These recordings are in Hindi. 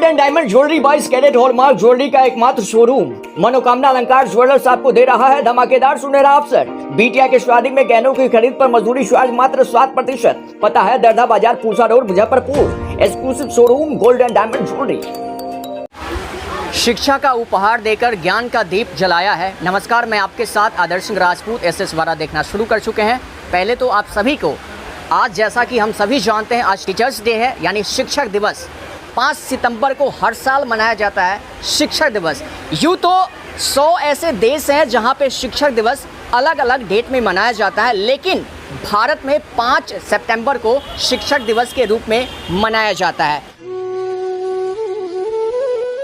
And diamond jewellery 22 carat hallmark jewellery का एकमात्र शोरूम मनोकामना अलंकार ज्वेलर्स आपको दे रहा है धमाकेदार सुनहरा अवसर। बिटिया के शादी में गहनों की खरीद पर मजदूरी शुल्क मात्र 7%। पता है दरदा बाजार Pusa road Muzaffarpur. Exclusive showroom gold and diamond jewellery. शिक्षा का उपहार देकर ज्ञान का दीप जलाया है। नमस्कार, मैं आपके साथ आदर्श सिंह राजपूत एसएस वारा देखना शुरू कर चुके हैं। पहले तो आप सभी को आज, जैसा कि हम सभी जानते हैं, आज टीचर्स डे है यानी शिक्षक दिवस। 5 सितंबर को हर साल मनाया जाता है शिक्षक दिवस। यूँ तो 100 ऐसे देश हैं जहाँ पे शिक्षक दिवस अलग अलग डेट में मनाया जाता है, लेकिन भारत में 5 सितंबर को शिक्षक दिवस के रूप में मनाया जाता है।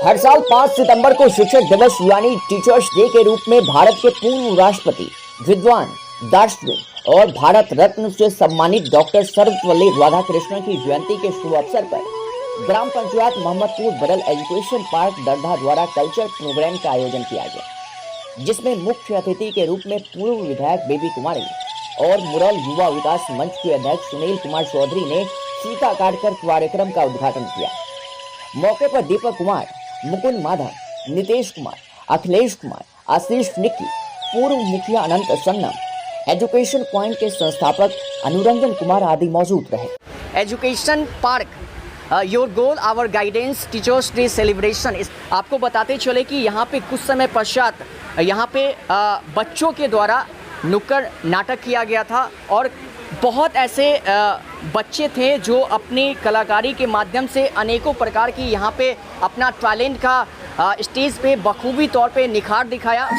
हर साल 5 सितंबर को शिक्षक दिवस यानी टीचर्स डे के रूप में भारत के पूर्व राष्ट्रपति, विद्वान, दार्शनिक और भारत रत्न से सम्मानित डॉक्टर सर्वपल्ली राधाकृष्णन की जयंती के शुभ अवसर पर ग्राम पंचायत मोहम्मदपुर बरल एजुकेशन पार्क दरधा द्वारा कल्चर प्रोग्राम का आयोजन किया गया, जिसमें मुख्य अतिथि के रूप में पूर्व विधायक बेबी कुमारी और मुरल युवा विकास मंच के अध्यक्ष सुनील कुमार चौधरी ने फीता काटकर कार्यक्रम का उद्घाटन किया। मौके पर दीपक कुमार, मुकुंद माधव, नितेश कुमार, अखिलेश कुमार, आशीष निक्की, पूर्व मुखिया अनंत सन्नम, एजुकेशन पॉइंट के संस्थापक अनुरंजन कुमार आदि मौजूद रहे। Education park your goal our guidance teachers day celebration. आपको बताते चले कि यहाँ पे कुछ समय पश्चात यहाँ पे बच्चों के द्वारा नुक्कड़ नाटक किया गया था और बहुत ऐसे बच्चे थे जो अपनी कलाकारी के माध्यम से अनेकों प्रकार की यहाँ पे अपना टैलेंट का स्टेज पे बखूबी तौर पे निखार दिखाया।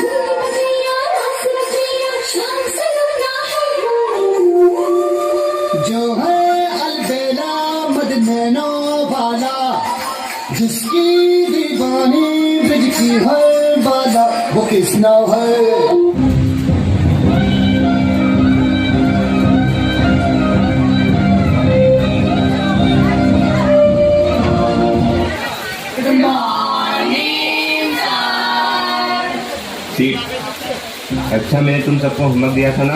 जो है अलबेला मदनैनो वाला, जिसकी दीवानी बिजकी है बाला, वो किसना है? अच्छा, मैंने तुम सबको होमवर्क दिया था ना,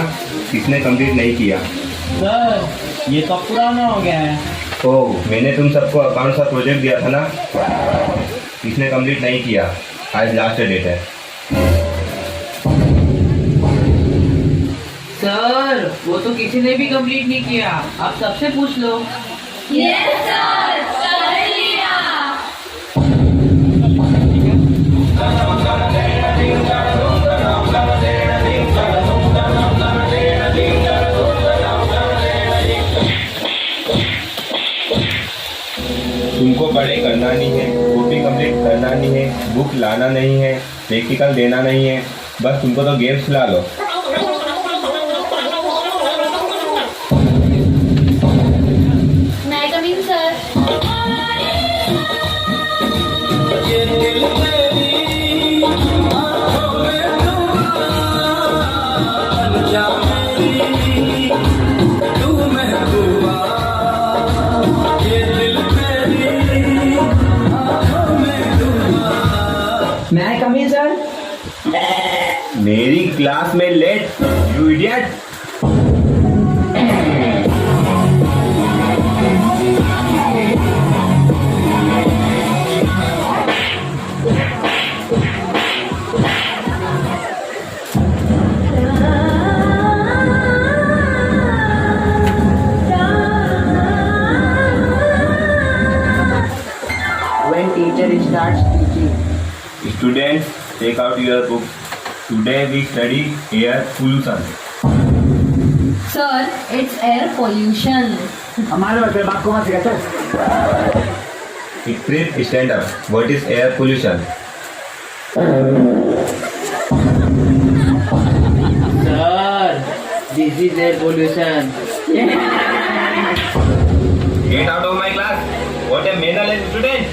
किसने कंप्लीट नहीं किया? सर, ये तो पुराना हो गया है। ओह, मैंने तुम सबको अकाउंट का प्रोजेक्ट दिया था ना, किसने कंप्लीट नहीं किया? आज लास्ट डेट है। सर, वो तो किसी ने भी कंप्लीट नहीं किया, आप सबसे पूछ लो। यस सर, कर लिया। तुमको पढ़ाई करना नहीं है, कॉपी कंप्लीट करना नहीं है, बुक लाना नहीं है, प्रैक्टिकल देना नहीं है, बस तुमको तो गेम्स खिला लो। मैं कमिंग सर। मैं कमिंग सर। मेरी क्लास में late, you idiot. When teacher starts teaching. Students, take out your book. Today we study air pollution. Sir, it's air pollution. हमारे बच्चे बात को मत सिखाते। Please stand up. What is air pollution? Sir, this is air pollution. Get out of my class. What a mannerless student.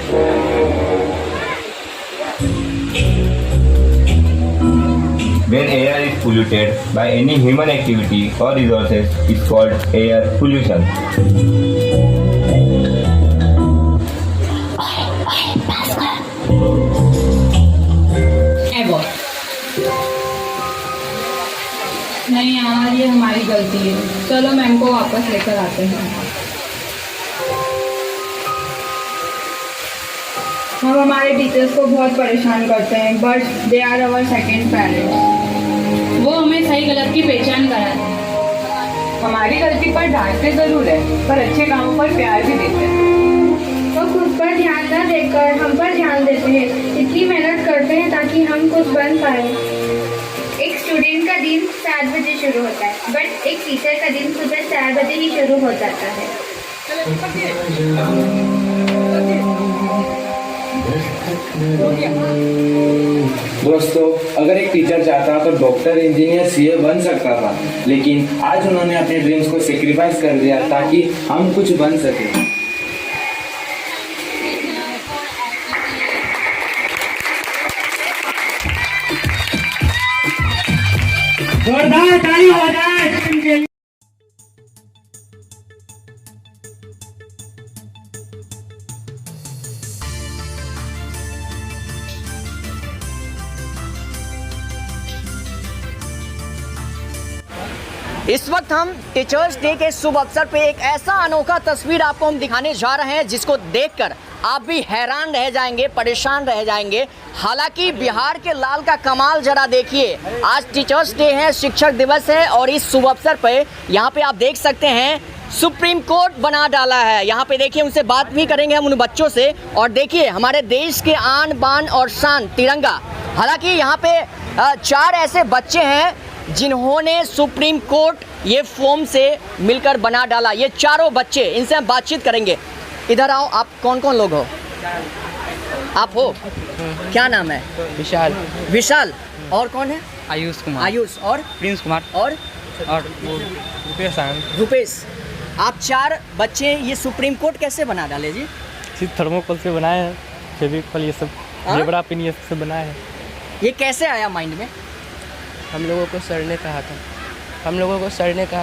When air is polluted by any human activity or resources, it's called air pollution. नहीं यार, ये हमारी गलती है। चलो मैम को वापस लेकर आते हैं। हम हमारे टीचर्स को बहुत परेशान करते हैं, but they are our second parents. वो हमें सही गलत की पहचान कराते हैं। हमारी गलती पर डांटते जरूर है, पर अच्छे कामों पर प्यार भी देते हैं। वो खुद पर ध्यान न देकर हम पर ध्यान देते हैं, इतनी मेहनत करते हैं ताकि हम कुछ बन पाए। एक स्टूडेंट का दिन 7 बजे शुरू होता है, बट एक टीचर का दिन सुबह 4 बजे ही शुरू हो जाता है। दोस्तों, अगर एक टीचर चाहता तो डॉक्टर, इंजीनियर, सीए बन सकता था, लेकिन आज उन्होंने अपने ड्रीम्स को सेक्रीफाइस कर दिया ताकि हम कुछ बन सके। जोरदार ताली हो जाए। इस वक्त हम टीचर्स डे के शुभ अवसर पे एक ऐसा अनोखा तस्वीर आपको हम दिखाने जा रहे हैं जिसको देखकर आप भी हैरान रह जाएंगे, परेशान रह जाएंगे। हालांकि बिहार के लाल का कमाल जरा देखिए। आज टीचर्स डे है, शिक्षक दिवस है और इस शुभ अवसर पे यहाँ पे आप देख सकते हैं सुप्रीम कोर्ट बना डाला है। यहाँ पे देखिए, उनसे बात भी करेंगे हम उन बच्चों से। और देखिए हमारे देश के आन बान और शान तिरंगा। हालांकि यहाँ पे 4 ऐसे बच्चे हैं जिन्होंने सुप्रीम कोर्ट ये फोम से मिलकर बना डाला। ये चारों बच्चे, इनसे हम बातचीत करेंगे। इधर आओ, आप कौन कौन लोग हो? आप हो? क्या नाम है? विशाल। विशाल। और कौन है? आयुष कुमार। आयुष। और प्रिंस कुमार। और रुपेश। रुपेश। आप 4 बच्चे ये सुप्रीम कोर्ट कैसे बना डाले जी? थर्मोकोल से बनाए हैं, फेविकोल, ये सब जेब्रा पिन ये सब बनाए हैं। ये कैसे आया माइंड में? हम लोगों को सर ने कहा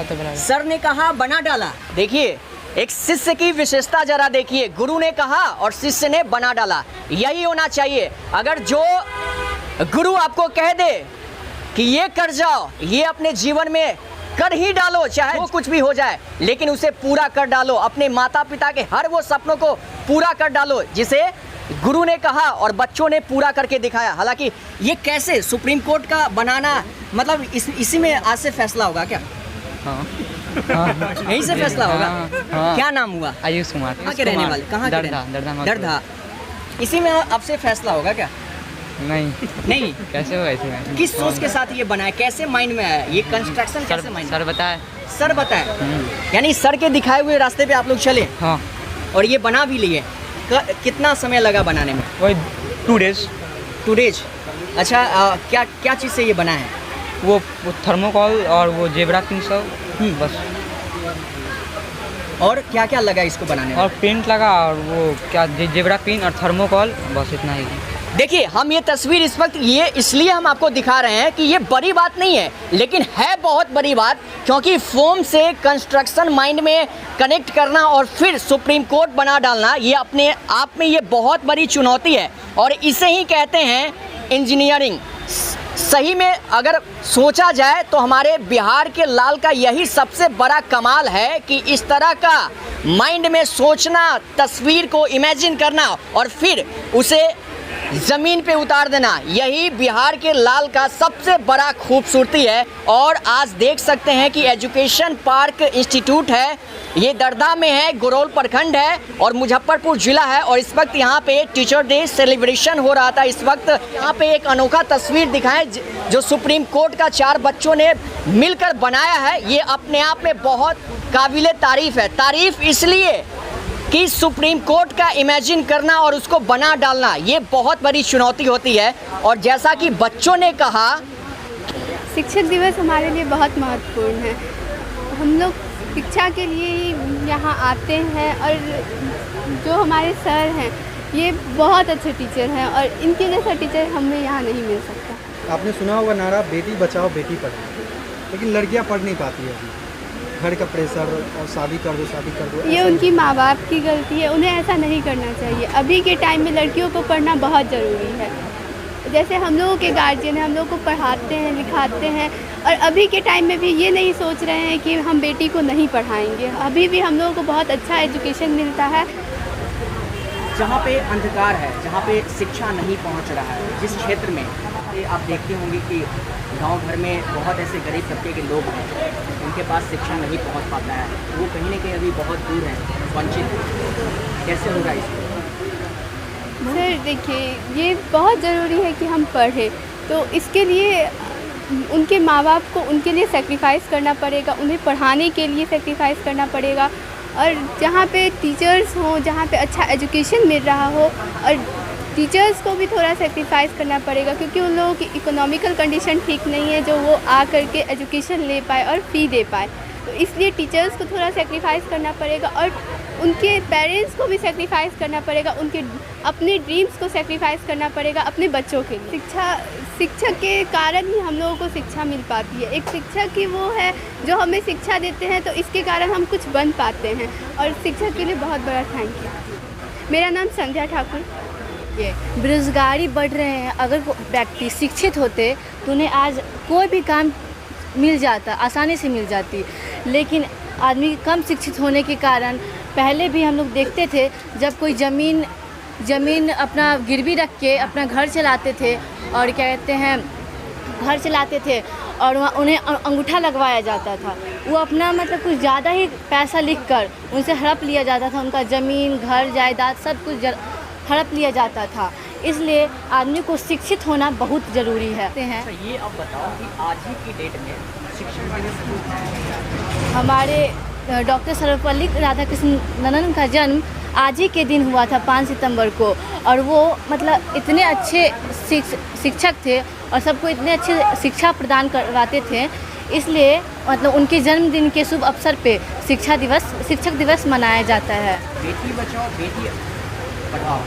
था बनाने। सर ने कहा, बना डाला। देखिए, एक शिष्य की विशेषता जरा देखिए। गुरु ने कहा और शिष्य ने बना डाला। यही होना चाहिए। अगर जो गुरु आपको कह दे कि ये कर जाओ, ये अपने जीवन में कर ही डालो, चाहे वो कुछ भी हो जाए, लेकिन उसे पूरा कर डालो। अपने माता पिता के हर वो सपनों को पूरा कर डालो जिसे गुरु ने कहा और बच्चों ने पूरा करके दिखाया। हालांकि ये कैसे सुप्रीम कोर्ट का बनाना, मतलब इसी में आज से फैसला होगा क्या? हाँ। यहीं से फैसला होगा? हाँ। क्या नाम हुआ? आयुष कुमार। कहाँ के रहने वाले? कहाँ के? दरधा। इसी में आपसे फैसला होगा क्या? नहीं। कैसे होगा इसमें? किस सोच के साथ ये बनाया, कैसे माइंड में आया ये कंस्ट्रक्शन? कैसे माइंड? सर बताए। यानी सर के दिखाए हुए रास्ते पे आप लोग चले। हाँ। और ये बना भी लिए। कितना समय लगा बनाने में? वही 2 डेज। अच्छा, क्या चीज़ से ये बना है? वो थर्मोकोल और वो जेब्रा पिन सब, बस। और क्या क्या लगा इसको बनाने में? और पेंट लगा और वो क्या जेब्रा पिन और थर्मोकोल, बस इतना ही। देखिए, हम ये तस्वीर इस वक्त ये इसलिए हम आपको दिखा रहे हैं कि ये बड़ी बात नहीं है, लेकिन है बहुत बड़ी बात। क्योंकि फोम से कंस्ट्रक्शन माइंड में कनेक्ट करना और फिर सुप्रीम कोर्ट बना डालना, ये अपने आप में ये बहुत बड़ी चुनौती है। और इसे ही कहते हैं इंजीनियरिंग। सही में अगर सोचा जाए तो हमारे बिहार के लाल का यही सबसे बड़ा कमाल है कि इस तरह का माइंड में सोचना, तस्वीर को इमेजिन करना और फिर उसे ज़मीन पे उतार देना, यही बिहार के लाल का सबसे बड़ा खूबसूरती है। और आज देख सकते हैं कि एजुकेशन पार्क इंस्टीट्यूट है, ये दरधा में है, गुरौल प्रखंड है और मुजफ्फरपुर ज़िला है। और इस वक्त यहाँ पे टीचर डे सेलिब्रेशन हो रहा था। इस वक्त यहाँ पे एक अनोखा तस्वीर दिखाएं जो सुप्रीम कोर्ट का 4 बच्चों ने मिलकर बनाया है। ये अपने आप में बहुत काबिले तारीफ़ है। तारीफ़ इसलिए कि सुप्रीम कोर्ट का इमेजिन करना और उसको बना डालना ये बहुत बड़ी चुनौती होती है। और जैसा कि बच्चों ने कहा, शिक्षक दिवस हमारे लिए बहुत महत्वपूर्ण है। हम लोग शिक्षा के लिए ही यहाँ आते हैं और जो हमारे सर हैं ये बहुत अच्छे टीचर हैं और इनके जैसा टीचर हमें यहाँ नहीं मिल सकता। आपने सुना होगा नारा बेटी बचाओ बेटी पढ़ाओ, लेकिन लड़कियाँ पढ़ नहीं पाती है। घर का प्रेशर और शादी कर दो, ये उनकी माँ बाप की गलती है। उन्हें ऐसा नहीं करना चाहिए। अभी के टाइम में लड़कियों को पढ़ना बहुत ज़रूरी है। जैसे हम लोगों के गार्जियन हैं, हम लोग को पढ़ाते हैं, लिखाते हैं और अभी के टाइम में भी ये नहीं सोच रहे हैं कि हम बेटी को नहीं पढ़ाएंगे। अभी भी हम लोगों को बहुत अच्छा एजुकेशन मिलता है। जहाँ पे अंधकार है, जहाँ पे शिक्षा नहीं पहुँच रहा है, जिस क्षेत्र में ये आप देखते होंगे कि गांव भर में बहुत ऐसे गरीब तबके के लोग हैं, उनके पास शिक्षा नहीं पहुँच पाता है, वो कहीं ना कहीं अभी बहुत दूर हैं, वंचित हैं। कैसे होगा इसको? सर देखिए, ये बहुत ज़रूरी है कि हम पढ़ें, तो इसके लिए उनके माँ बाप को उनके लिए सेक्रीफाइस करना पड़ेगा, उन्हें पढ़ाने के लिए सेक्रीफाइस करना पड़ेगा। और जहाँ पे टीचर्स हों, जहाँ पे अच्छा एजुकेशन मिल रहा हो, और टीचर्स को भी थोड़ा सेक्रीफाइस करना पड़ेगा, क्योंकि उन लोगों की इकोनॉमिकल कंडीशन ठीक नहीं है जो वो आ करके एजुकेशन ले पाए और फ़ी दे पाए। तो इसलिए टीचर्स को थोड़ा सेक्रीफाइस करना पड़ेगा और उनके पेरेंट्स को भी सेक्रीफाइस करना पड़ेगा, उनके अपने ड्रीम्स को सेक्रीफाइस करना पड़ेगा अपने बच्चों के लिए। शिक्षक के कारण ही हम लोगों को शिक्षा मिल पाती है। एक शिक्षक ही वो है जो हमें शिक्षा देते हैं, तो इसके कारण हम कुछ बन पाते हैं, और शिक्षक के लिए बहुत बड़ा थैंक यू। मेरा नाम संध्या ठाकुर। बेरोजगारी बढ़ रहे हैं, अगर व्यक्ति शिक्षित होते तो उन्हें आज कोई भी काम मिल जाता, आसानी से मिल जाती। लेकिन आदमी कम शिक्षित होने के कारण, पहले भी हम लोग देखते थे जब कोई ज़मीन अपना गिरवी रख के अपना घर चलाते थे, और क्या कहते हैं, घर चलाते थे, और वहाँ उन्हें अंगूठा लगवाया जाता था। वो अपना मतलब कुछ ज़्यादा ही पैसा लिखकर उनसे हड़प लिया जाता था, उनका ज़मीन, घर, जायदाद सब कुछ हड़प लिया जाता था। इसलिए आदमी को शिक्षित होना बहुत ज़रूरी है। अच्छा, ये आप बताओ कि आज ही की डेट में शिक्षक दिवस हमारे डॉक्टर सर्वपल्ली राधाकृष्णन का जन्म आज ही के दिन हुआ था, 5 सितंबर को, और वो मतलब इतने अच्छे शिक्षक थे और सबको इतने अच्छे शिक्षा प्रदान करवाते थे। इसलिए मतलब उनके जन्मदिन के शुभ अवसर पे शिक्षक दिवस मनाया जाता है। बेटी बचाओ बेटी पढ़ाओ,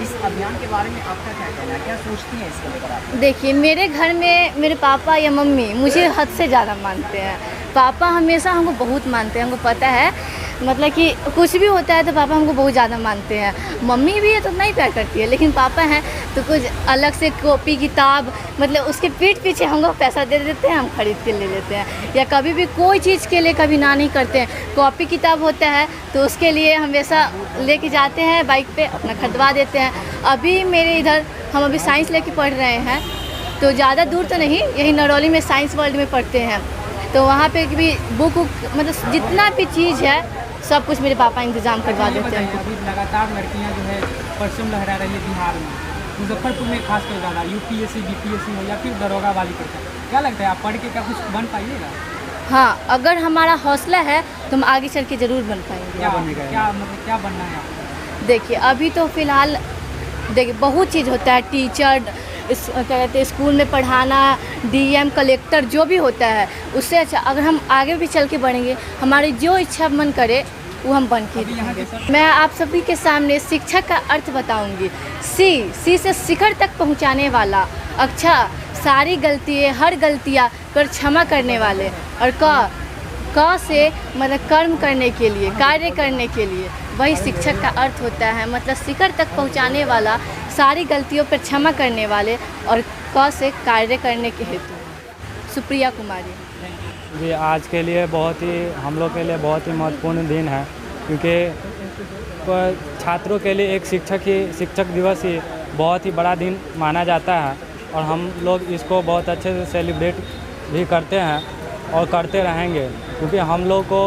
इस अभियान के बारे में आपका क्या कहना है, क्या सोचती हैं इसको लेकर आप? देखिए, मेरे घर में मेरे पापा या मम्मी मुझे हद से ज़्यादा मानते हैं। पापा हमेशा हमको बहुत मानते हैं, हमको पता है, मतलब कि कुछ भी होता है तो पापा हमको बहुत ज़्यादा मानते हैं। मम्मी भी है तो उतना ही प्यार करती है, लेकिन पापा हैं तो कुछ अलग से कॉपी किताब, मतलब उसके पीठ पीछे हमको पैसा दे देते हैं, हम खरीद के ले लेते हैं। या कभी भी कोई चीज़ के लिए कभी ना नहीं करते हैं। कॉपी किताब होता है तो उसके लिए हमेशा लेके जाते हैं, बाइक पे अपना खरीदवा देते हैं। अभी मेरे इधर हम अभी साइंस लेके पढ़ रहे हैं, तो ज़्यादा दूर तो नहीं, यही नरौली में साइंस वर्ल्ड में पढ़ते हैं, तो वहाँ पे भी बुक मतलब जितना भी चीज़ है सब कुछ मेरे पापा इंतजाम करवा देते हैं। अभी लगातार लड़कियां जो है परचम लहरा रही है बिहार में, मुजफ्फरपुर में खासकर ज़्यादा, यूपीएससी बीपीएससी हो या फिर दरोगा वाली करता है। क्या लगता है, आप पढ़ के क्या कुछ बन पाइएगा? हाँ, अगर हमारा हौसला है तो हम आगे चल के ज़रूर बन पाएंगे। क्या बनना है आपको? देखिए, अभी तो फ़िलहाल देखिए बहुत चीज़ होता है, टीचर, क्या कहते हैं, स्कूल में पढ़ाना, डीएम, कलेक्टर, जो भी होता है, उससे अच्छा अगर हम आगे भी चल के बढ़ेंगे, हमारी जो इच्छा मन करे वो हम बन के रहेंगे। मैं आप सभी के सामने शिक्षा का अर्थ बताऊंगी। सी से शिखर तक पहुंचाने वाला, अच्छा सारी गलतियाँ, हर गलतियाँ पर क्षमा करने वाले, और क से मतलब कर्म करने के लिए, कार्य करने के लिए, वही शिक्षक का अर्थ होता है। मतलब शिखर तक पहुंचाने वाला, सारी गलतियों पर क्षमा करने वाले, और क से कार्य करने के हेतु। सुप्रिया कुमारी जी, आज के लिए हम लोग के लिए बहुत ही महत्वपूर्ण दिन है, क्योंकि छात्रों के लिए एक शिक्षक दिवस ही बहुत ही बड़ा दिन माना जाता है, और हम लोग इसको बहुत अच्छे से सेलिब्रेट भी करते हैं और करते रहेंगे, क्योंकि हम लोग को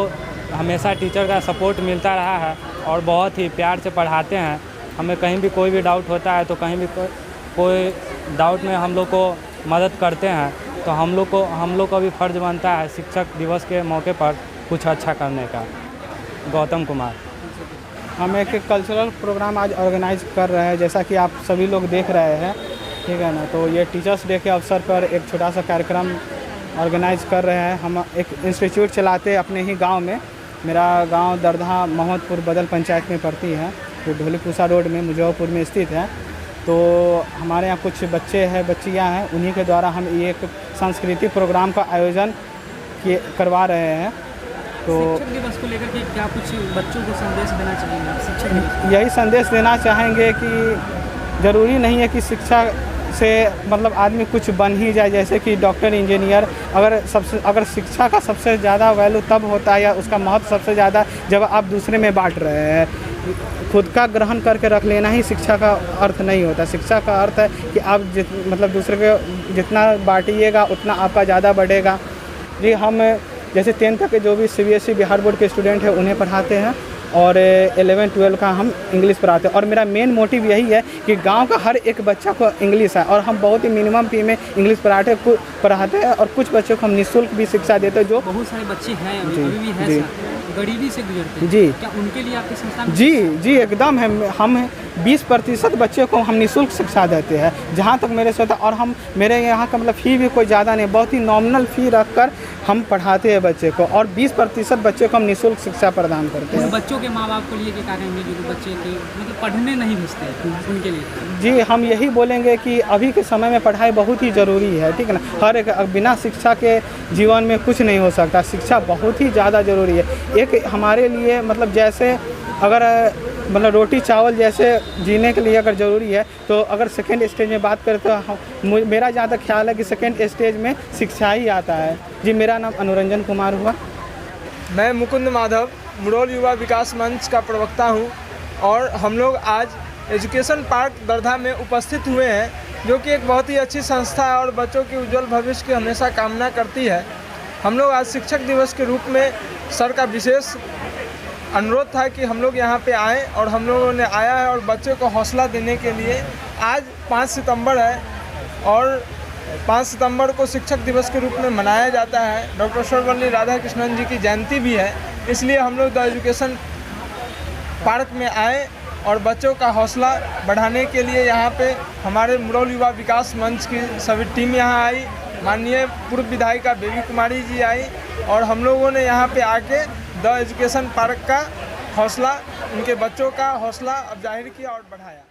हमेशा टीचर का सपोर्ट मिलता रहा है और बहुत ही प्यार से पढ़ाते हैं। हमें कहीं भी कोई भी डाउट होता है तो कहीं भी कोई डाउट में हम लोग को मदद करते हैं, तो हम लोग का भी फ़र्ज़ बनता है शिक्षक दिवस के मौके पर कुछ अच्छा करने का। गौतम कुमार। हम एक कल्चरल प्रोग्राम आज ऑर्गेनाइज कर रहे हैं, जैसा कि आप सभी लोग देख रहे हैं, ठीक है ना। तो ये टीचर्स डे के अवसर पर एक छोटा सा कार्यक्रम ऑर्गेनाइज कर रहे हैं। हम एक इंस्टीट्यूट चलाते हैं अपने ही गांव में। मेरा गांव दरधा मोहम्मदपुर बदल पंचायत में पड़ती है, जो ढोलीपूसा रोड में मुजफ्फरपुर में स्थित है। तो हमारे यहाँ कुछ बच्चे हैं, बच्चियाँ हैं, उन्हीं के द्वारा हम ये एक सांस्कृतिक प्रोग्राम का आयोजन करवा रहे हैं। तो शिक्षक दिवस को लेकर के क्या कुछ बच्चों को संदेश देना चाहेंगे? शिक्षक दिवस यही संदेश देना चाहेंगे कि ज़रूरी नहीं है कि शिक्षा से मतलब आदमी कुछ बन ही जाए, जैसे कि डॉक्टर, इंजीनियर। अगर शिक्षा का सबसे ज़्यादा वैल्यू तब होता है या उसका महत्व सबसे ज़्यादा जब आप दूसरे में बांट रहे हैं। खुद का ग्रहण करके रख लेना ही शिक्षा का अर्थ नहीं होता। शिक्षा का अर्थ है कि आप मतलब दूसरे को जितना बांटिएगा उतना आपका ज़्यादा बढ़ेगा। जी हम जैसे 10th तक के जो भी CBSE बिहार बोर्ड के स्टूडेंट हैं उन्हें पढ़ाते हैं और 11-12 का हम इंग्लिश पढ़ाते हैं। और मेरा मेन मोटिव यही है कि गांव का हर एक बच्चा को इंग्लिश है और हम बहुत ही मिनिमम फी में इंग्लिश पढ़ाते हैं और कुछ बच्चों को हम निःशुल्क भी शिक्षा देते हैं। जो बहुत सारे बच्चे हैं अभी भी है जी गरीबी से गुजरते हैं। जी क्या उनके लिए आपकी संस्था में? जी एकदम है। हम 20% बच्चे को हम निःशुल्क शिक्षा देते हैं जहाँ तक मेरे से होता है। और हम मेरे यहाँ का मतलब फ़ी भी कोई ज़्यादा नहीं, बहुत ही नॉमिनल फ़ी रख कर हम पढ़ाते हैं बच्चे को और 20% बच्चे को हम निःशुल्क शिक्षा प्रदान करते हैं। बच्चों के माँ बाप को लिए के कारण में जो बच्चे के मतलब पढ़ने नहीं भेजते उनके लिए जी हम यही बोलेंगे कि अभी के समय में पढ़ाई बहुत ही ज़रूरी है, ठीक है ना। हर एक बिना शिक्षा के जीवन में कुछ नहीं हो सकता। शिक्षा बहुत ही ज़्यादा ज़रूरी है। एक हमारे लिए मतलब जैसे अगर मतलब रोटी चावल जैसे जीने के लिए अगर ज़रूरी है तो अगर सेकेंड स्टेज में बात करें तो मेरा जहाँ तक ख्याल है कि सेकेंड स्टेज में शिक्षा ही आता है। जी मेरा नाम अनुरंजन कुमार हुआ। मैं मुकुंद माधव मुरौल युवा विकास मंच का प्रवक्ता हूं और हम लोग आज एजुकेशन पार्क दर्धा में उपस्थित हुए हैं, जो कि एक बहुत ही अच्छी संस्था है और बच्चों के उज्जवल भविष्य की हमेशा कामना करती है। हम लोग आज शिक्षक दिवस के रूप में सर का विशेष अनुरोध था कि हम लोग यहाँ पे आएँ और हम लोगों ने आया है और बच्चों को हौसला देने के लिए। आज 5 सितंबर है और 5 सितंबर को शिक्षक दिवस के रूप में मनाया जाता है। डॉक्टर सर्वपल्ली राधाकृष्णन जी की जयंती भी है, इसलिए हम लोग द एजुकेशन पार्क में आए और बच्चों का हौसला बढ़ाने के लिए यहाँ पे हमारे मुरौल युवा विकास मंच की सभी टीम यहाँ आई। माननीय पूर्व विधायिका बेबी कुमारी जी आई और हम लोगों ने यहाँ पे आके द एजुकेशन पार्क का हौसला, उनके बच्चों का हौसला अब जाहिर किया और बढ़ाया।